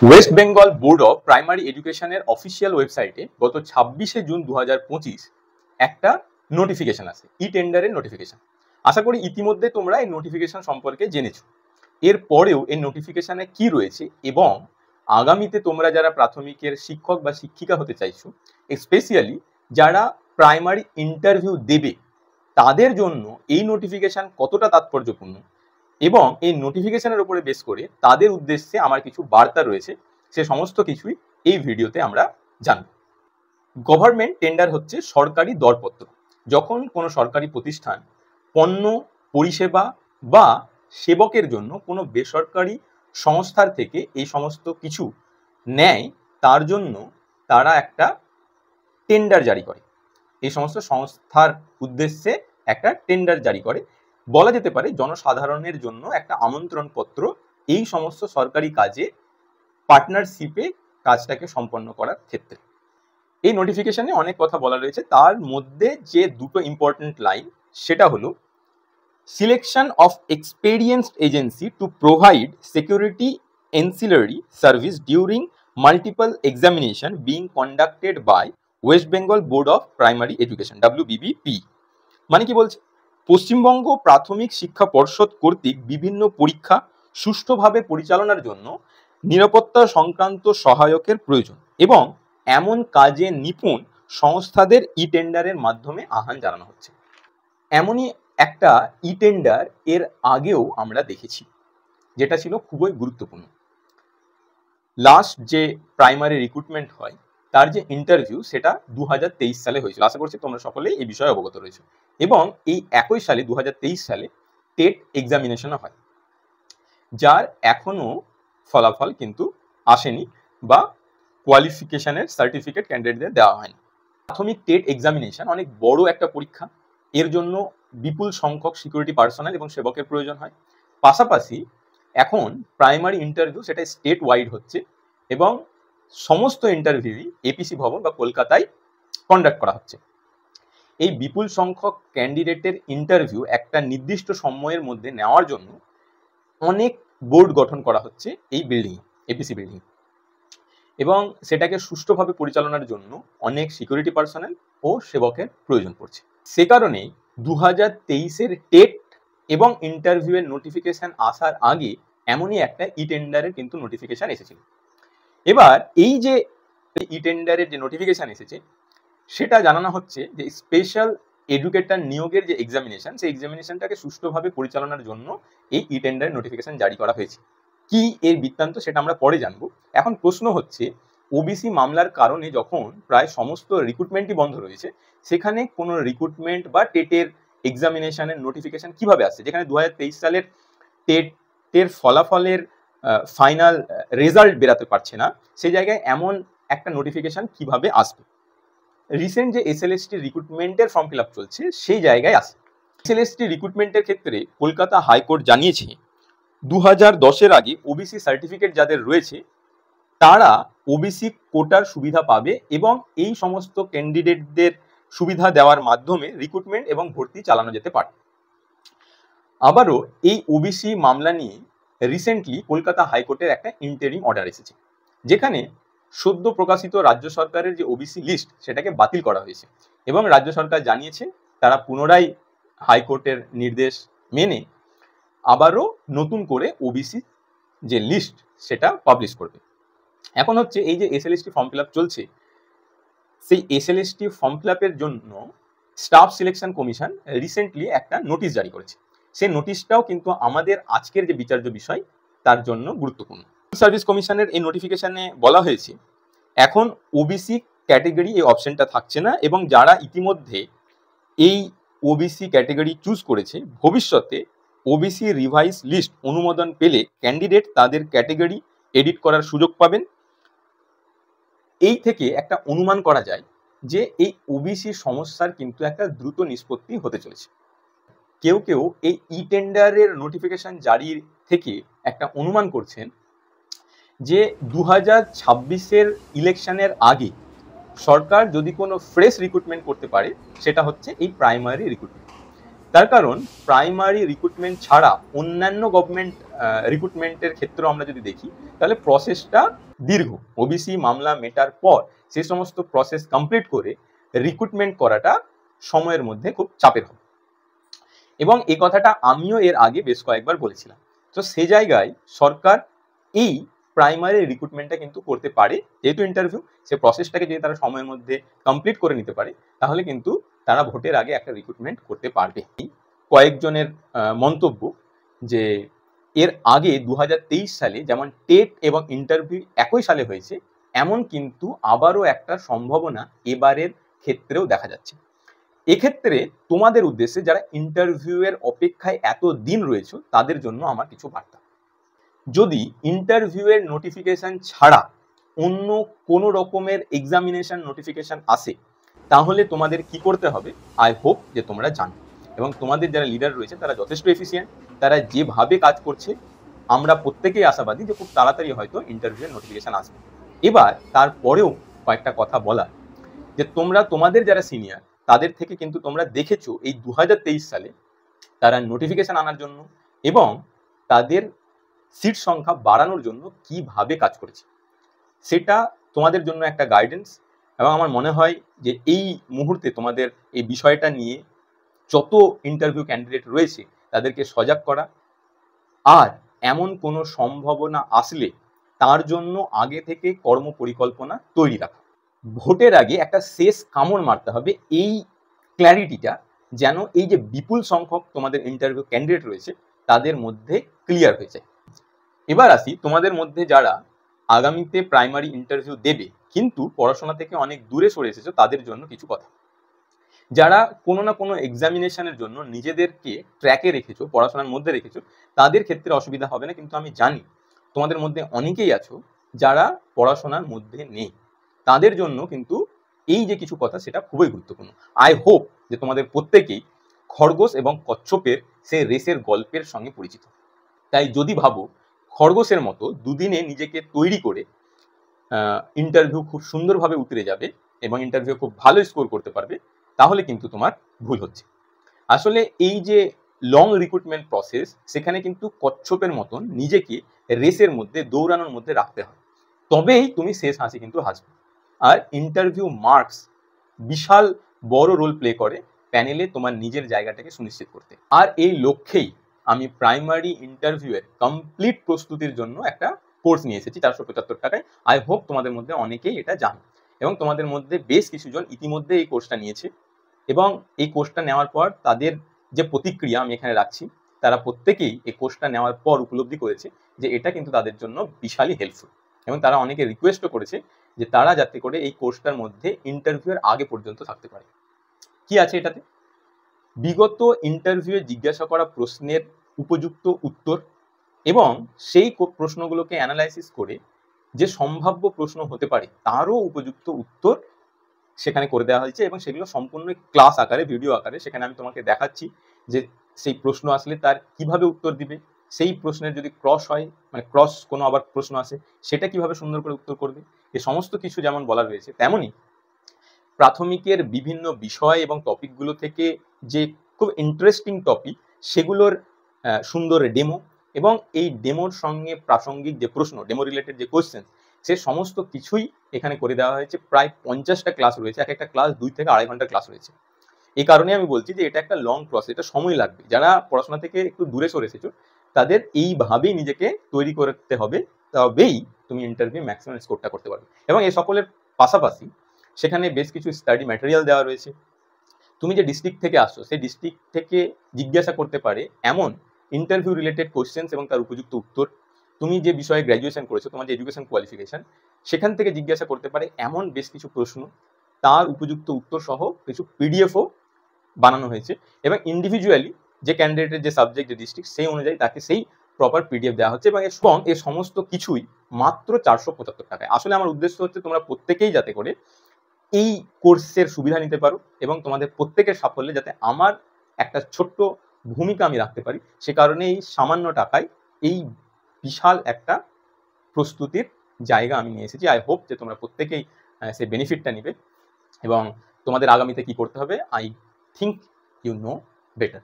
West Bengal Board of primary এডুকেশনের official ওয়েবসাইটে গত 26শে জুন 2025 একটা নোটিফিকেশন আছে, ই টেন্ডারের নোটিফিকেশন। আশা করি ইতিমধ্যে তোমরা এই নোটিফিকেশন সম্পর্কে জেনেছো। এরপরেও এই নোটিফিকেশনে কি রয়েছে এবং আগামীতে তোমরা যারা প্রাথমিকের শিক্ষক বা শিক্ষিকা হতে চাইছো, স্পেশালি যারা প্রাইমারি ইন্টারভিউ দেবে, তাদের জন্য এই নোটিফিকেশন কতটা তাৎপর্যপূর্ণ এবং এই নোটিফিকেশনের উপরে বেস করে তাদের উদ্দেশ্যে আমার কিছু বার্তা রয়েছে, সে সমস্ত কিছুই এই ভিডিওতে আমরা জানব। গভর্নমেন্ট টেন্ডার হচ্ছে সরকারি দরপত্র। যখন কোনো সরকারি প্রতিষ্ঠান পণ্য, পরিষেবা বা সেবকের জন্য কোনো বেসরকারি সংস্থার থেকে এই সমস্ত কিছু নেয়, তার জন্য তারা একটা টেন্ডার জারি করে। এই সমস্ত সংস্থার উদ্দেশ্যে একটা টেন্ডার জারি করে, বলা যেতে পারে জনসাধারণের জন্য একটা আমন্ত্রণ পত্র এই সমস্ত সরকারি কাজে পার্টনারশিপে কাজটাকে সম্পন্ন করার ক্ষেত্রে। এই নোটিফিকেশনে অনেক কথা বলা রয়েছে, তার মধ্যে যে দুটো ইম্পর্টেন্ট লাইন সেটা হলো selection of experienced agency to provide security ancillary service during multiple examination being conducted by West Bengal Board of Primary Education WBBP। মানে কি বলছে, পশ্চিমবঙ্গ প্রাথমিক শিক্ষা পর্ষদ কর্তৃক বিভিন্ন পরীক্ষা সুষ্ঠুভাবে পরিচালনার জন্য নিরাপত্তা সংক্রান্ত সহায়কের প্রয়োজন এবং এমন কাজে নিপুণ সংস্থাদের ই টেন্ডারের মাধ্যমে আহ্বান জানানো হচ্ছে। এমনই একটা ই টেন্ডার এর আগেও আমরা দেখেছি, যেটা ছিল খুবই গুরুত্বপূর্ণ। লাস্ট যে প্রাইমারি রিক্রুটমেন্ট হয় তার যে ইন্টারভিউ, সেটা 2023 সালে হয়েছিল। আশা করছি তোমরা সকলেই এই বিষয়ে অবগত রয়েছে। এবং এই একই সালে 2023 সালে টেট এক্সামিনেশনও হয়, যার এখনো ফলাফল কিন্তু আসেনি বা কোয়ালিফিকেশনের সার্টিফিকেট ক্যান্ডিডেটদের দেওয়া হয়নি। প্রাথমিক টেট এক্সামিনেশন অনেক বড় একটা পরীক্ষা, এর জন্য বিপুল সংখ্যক সিকিউরিটি পার্সোনাল এবং সেবকের প্রয়োজন হয়। পাশাপাশি এখন প্রাইমারি ইন্টারভিউ সেটা স্টেট ওয়াইড হচ্ছে এবং সমস্ত ইন্টারভিউই এপিসি ভবন বা কলকাতায় কন্ডাক্ট করা হচ্ছে। এই বিপুল সংখ্যক ক্যান্ডিডেটের ইন্টারভিউ একটা নির্দিষ্ট সময়ের মধ্যে নেওয়ার জন্য অনেক বোর্ড গঠন করা হচ্ছে এই বিল্ডিং, এপিসি বিল্ডিং, এবং সেটাকে সুষ্ঠুভাবে পরিচালনার জন্য অনেক সিকিউরিটি পার্সোনাল ও সেবকের প্রয়োজন পড়ছে। সে কারণে 2023-এর টেট এবং ইন্টারভিউয়ের নোটিফিকেশন আসার আগে এমনই একটা ই টেন্ডারের কিন্তু নোটিফিকেশন এসেছিল। এবার এই যে ই টেন্ডারের যে নোটিফিকেশন এসেছে, সেটা জানানো হচ্ছে যে স্পেশাল এডুকেটর নিয়োগের যে এক্সামিনেশন, সেই এক্সামিনেশনটাকে সুষ্ঠুভাবে পরিচালনার জন্য এই ই টেন্ডারের নোটিফিকেশন জারি করা হয়েছে। কি এর বৃত্তান্ত সেটা আমরা পরে জানবো। এখন প্রশ্ন হচ্ছে, ওবিসি মামলার কারণে যখন প্রায় সমস্ত রিক্রুটমেন্টই বন্ধ রয়েছে, সেখানে কোনো রিক্রুটমেন্ট বা টেটের এক্সামিনেশনের নোটিফিকেশন কিভাবে আসছে, যেখানে 2023 সালের টেটের ফলাফলের ফাইনাল রেজাল্ট বেরাতে পারছে না, সেই জায়গায় এমন একটা নোটিফিকেশন কিভাবে আসবে। রিসেন্ট যে SLST রিক্রুটমেন্টের ফর্ম ফিল আপ চলছে, সেই জায়গায় আসে। SLST রিক্রুটমেন্টের ক্ষেত্রে কলকাতা হাইকোর্ট জানিয়েছে 2010-এর আগে ওবিসি সার্টিফিকেট যাদের রয়েছে তারা ওবিসি কোটার সুবিধা পাবে এবং এই সমস্ত ক্যান্ডিডেটদের সুবিধা দেওয়ার মাধ্যমে রিক্রুটমেন্ট এবং ভর্তি চালানো যেতে পারে। আবারও এই ওবিসি মামলা নিয়ে রিসেন্টলি কলকাতা হাইকোর্টের একটা ইন্টারিম অর্ডার এসেছে, যেখানে সদ্য প্রকাশিত রাজ্য সরকারের যে ওবিসি লিস্ট সেটাকে বাতিল করা হয়েছে এবং রাজ্য সরকার জানিয়েছে তারা পুনরায় হাইকোর্টের নির্দেশ মেনে আবারও নতুন করে ওবিসি যে লিস্ট সেটা পাবলিশ করবে। এখন হচ্ছে এই যে SLST ফর্ম ফিল আপ চলছে, সেই SLST ফর্ম ফিল আপের জন্য স্টাফ সিলেকশন কমিশন রিসেন্টলি একটা নোটিশ জারি করেছে। সেই নোটিশটাও কিন্তু আমাদের আজকের যে বিচার্য বিষয় তার জন্য গুরুত্বপূর্ণ। সার্ভিস কমিশনের এই নোটিফিকেশনে বলা হয়েছে এখন ওবিসি ক্যাটেগরি এই অপশনটা থাকছে না এবং যারা ইতিমধ্যে এই ওবিসি ক্যাটেগরি চুজ করেছে, ভবিষ্যতে ওবিসি রিভাইজ লিস্ট অনুমোদন পেলে ক্যান্ডিডেট তাদের ক্যাটেগরি এডিট করার সুযোগ পাবেন। এই থেকে একটা অনুমান করা যায় যে এই ওবিসি সমস্যার কিন্তু একটা দ্রুত নিষ্পত্তি হতে চলেছে। কেউ কেউ এই ই টেন্ডারের নোটিফিকেশন জারির থেকে একটা অনুমান করছেন যে 2026-এর ইলেকশনের আগে সরকার যদি কোনো ফ্রেশ রিক্রুটমেন্ট করতে পারে, সেটা হচ্ছে এই প্রাইমারি রিক্রুটমেন্ট। তার কারণ প্রাইমারি রিক্রুটমেন্ট ছাড়া অন্যান্য গভর্নমেন্ট রিক্রুটমেন্টের ক্ষেত্রে আমরা যদি দেখি তাহলে প্রসেসটা দীর্ঘ। ওবিসি মামলা মেটার পর সেই সমস্ত প্রসেস কমপ্লিট করে রিক্রুটমেন্ট করাটা সময়ের মধ্যে খুব চাপের হবে, এবং এই কথাটা আমিও এর আগে বেশ কয়েকবার বলেছিলাম। তো সে জায়গায় সরকার এই প্রাইমারি রিক্রুটমেন্টটা কিন্তু করতে পারে, যেহেতু ইন্টারভিউ, সে প্রসেসটাকে যদি তারা সময়ের মধ্যে কমপ্লিট করে নিতে পারে তাহলে কিন্তু তারা ভোটের আগে একটা রিক্রুটমেন্ট করতে পারবে। কয়েকজনের মন্তব্য যে এর আগে 2023 সালে যেমন টেট এবং ইন্টারভিউ একই সালে হয়েছে, এমন কিন্তু আবারও একটা সম্ভাবনা এবারের ক্ষেত্রেও দেখা যাচ্ছে। এক্ষেত্রে তোমাদের উদ্দেশ্যে যারা ইন্টারভিউয়ের অপেক্ষায় এত দিন রয়েছে তাদের জন্য আমার কিছু বার্তা। যদি ইন্টারভিউয়ের নোটিফিকেশন ছাড়া অন্য কোনো রকমের এক্সামিনেশন নোটিফিকেশন আসে তাহলে তোমাদের কি করতে হবে আই হোপ যে তোমরা জানো, এবং তোমাদের যারা লিডার রয়েছে তারা যথেষ্ট এফিসিয়েন্ট, তারা যেভাবে কাজ করছে আমরা প্রত্যেকেই আশাবাদী যে খুব তাড়াতাড়ি হয়তো ইন্টারভিউয়ের নোটিফিকেশন আসবে। এবার তারপরেও কয়েকটা কথা বলা, যে তোমরা তোমাদের যারা সিনিয়র তাদের থেকে কিন্তু তোমরা দেখেছো এই 2023 সালে তারা নোটিফিকেশন আনার জন্য এবং তাদের সিট সংখ্যা বাড়ানোর জন্য কিভাবে কাজ করেছে, সেটা তোমাদের জন্য একটা গাইডেন্স। এবং আমার মনে হয় যে এই মুহূর্তে তোমাদের এই বিষয়টা নিয়ে যত ইন্টারভিউ ক্যান্ডিডেট রয়েছে তাদেরকে সজাগ করা, আর এমন কোনো সম্ভাবনা আসলে তার জন্য আগে থেকে কর্ম পরিকল্পনা তৈরি রাখা। ভোটের আগে একটা শেষ কামড় মারতে হবে এই ক্ল্যারিটিটা, যেন এই যে বিপুল সংখ্যক তোমাদের ইন্টারভিউ ক্যান্ডিডেট রয়েছে তাদের মধ্যে ক্লিয়ার হয়ে যায়। এবার আসি তোমাদের মধ্যে যারা আগামীতে প্রাইমারি ইন্টারভিউ দেবে কিন্তু পড়াশোনা থেকে অনেক দূরে সরে এসেছো তাদের জন্য কিছু কথা। যারা কোনো না কোনো এক্সামিনেশনের জন্য নিজেদেরকে ট্র্যাকে রেখেছো, পড়াশোনার মধ্যে রেখেছো, তাদের ক্ষেত্রে অসুবিধা হবে না, কিন্তু আমি জানি তোমাদের মধ্যে অনেকেই আছো যারা পড়াশোনার মধ্যে নেই, তাদের জন্য কিন্তু এই যে কিছু কথা সেটা খুবই গুরুত্বপূর্ণ। আই হোপ যে তোমাদের প্রত্যেকেই খরগোশ এবং কচ্ছপের সেই রেসের গল্পের সঙ্গে পরিচিত। তাই যদি ভাবো খরগোশের মতো দুদিনে নিজেকে তৈরি করে ইন্টারভিউ খুব সুন্দরভাবে উতরে যাবে এবং ইন্টারভিউ খুব ভালো স্কোর করতে পারবে, তাহলে কিন্তু তোমার ভুল হচ্ছে। আসলে এই যে লং রিক্রুটমেন্ট প্রসেস, সেখানে কিন্তু কচ্ছপের মতন নিজেকে রেসের মধ্যে দৌড়ানোর মধ্যে রাখতে হয়, তবেই তুমি শেষ হাসি কিন্তু হাসবে। আর ইন্টারভিউ মার্কস বিশাল বড় রোল প্লে করে প্যানেলে তোমার নিজের জায়গাটাকে সুনিশ্চিত করতে। আর এই লক্ষ্যেই আমি প্রাইমারি ইন্টারভিউয়ের কমপ্লিট প্রস্তুতির জন্য একটা কোর্স নিয়ে এসেছি 475 টাকায়। আই হোপ তোমাদের মধ্যে অনেকেই এটা জানো, এবং তোমাদের মধ্যে বেশ কিছুজন ইতিমধ্যে এই কোর্সটা নিয়েছে, এবং এই কোর্সটা নেওয়ার পর তাদের যে প্রতিক্রিয়া আমি এখানে রাখছি, তারা প্রত্যেকেই এই কোর্সটা নেওয়ার পর উপলব্ধি করেছে যে এটা কিন্তু তাদের জন্য বিশালই হেল্পফুল, এবং তারা অনেকে রিকোয়েস্টও করেছে যে তারা যাতে করে এই কোর্সটার মধ্যে ইন্টারভিউয়ের আগে পর্যন্ত থাকতে পারে। কি আছে এটাতে? বিগত ইন্টারভিউয়ে জিজ্ঞাসা করা প্রশ্নের উপযুক্ত উত্তর এবং সেই প্রশ্নগুলোকে অ্যানালাইসিস করে যে সম্ভাব্য প্রশ্ন হতে পারে তারও উপযুক্ত উত্তর সেখানে করে দেওয়া হয়েছে, এবং সেগুলো সম্পূর্ণ ক্লাস আকারে, ভিডিও আকারে সেখানে আমি তোমাকে দেখাচ্ছি যে সেই প্রশ্ন আসলে তার কিভাবে উত্তর দিবে, সেই প্রশ্নের যদি ক্রস হয়, মানে ক্রস কোনো আবার প্রশ্ন আসে সেটা কিভাবে সুন্দর করে উত্তর করবে, এ সমস্ত কিছু যেমন বলা রয়েছে, তেমনি প্রাথমিকের বিভিন্ন বিষয় এবং টপিকগুলো থেকে যে খুব ইন্টারেস্টিং টপিক সেগুলোর সুন্দর ডেমো, এবং এই ডেমোর সঙ্গে প্রাসঙ্গিক যে প্রশ্ন, ডেমো রিলেটেড যে কোয়েশ্চেন, সে সমস্ত কিছুই এখানে করে দেওয়া হয়েছে। প্রায় 50টা ক্লাস রয়েছে, এক একটা ক্লাস 2 থেকে 2.5 ঘন্টার ক্লাস রয়েছে। এই কারণে আমি বলছি যে এটা একটা লং প্রসেস, এটা সময় লাগবে। যারা পড়াশোনা থেকে একটু দূরে সরে এসেছো তাদের এইভাবেই নিজেকে তৈরি করতে হবে, তবেই তুমি ইন্টারভিউ ম্যাক্সিমাম স্কোরটা করতে পারবে। এবং এই সকলের পাশাপাশি সেখানে বেশ কিছু স্টাডি ম্যাটেরিয়াল দেওয়া রয়েছে। তুমি যে ডিস্ট্রিক্ট থেকে আসছো সেই ডিস্ট্রিক্ট থেকে জিজ্ঞাসা করতে পারে এমন ইন্টারভিউ রিলেটেড কোয়েশ্চেন্স এবং তার উপযুক্ত উত্তর, তুমি যে বিষয়ে গ্র্যাজুয়েশন করেছো, তোমার যে এডুকেশন কোয়ালিফিকেশন, সেখান থেকে জিজ্ঞাসা করতে পারে এমন বেশ কিছু প্রশ্ন, তার উপযুক্ত উত্তর সহ কিছু পিডিএফও বানানো হয়েছে, এবং ইন্ডিভিজুয়ালি যে ক্যান্ডিডেটের যে সাবজেক্ট, যে ডিস্ট্রিক্ট, সেই অনুযায়ী তাকে সেই প্রপার পিডিএফ দেওয়া হচ্ছে, এবং এর সমস্ত কিছুই মাত্র 475 টাকায়। আসলে আমার উদ্দেশ্য হচ্ছে তোমরা প্রত্যেকেই যাতে করে এই কোর্সের সুবিধা নিতে পারো, এবং তোমাদের প্রত্যেকের সাফল্যে যাতে আমার একটা ছোট্ট ভূমিকা আমি রাখতে পারি, সে কারণে এই সামান্য টাকায় এই বিশাল একটা প্রস্তুতির জায়গা আমি নিয়ে এসেছি। আই হোপ যে তোমরা প্রত্যেকেই সেই বেনিফিটটা নিবে, এবং তোমাদের আগামীতে কি করতে হবে I think you know better.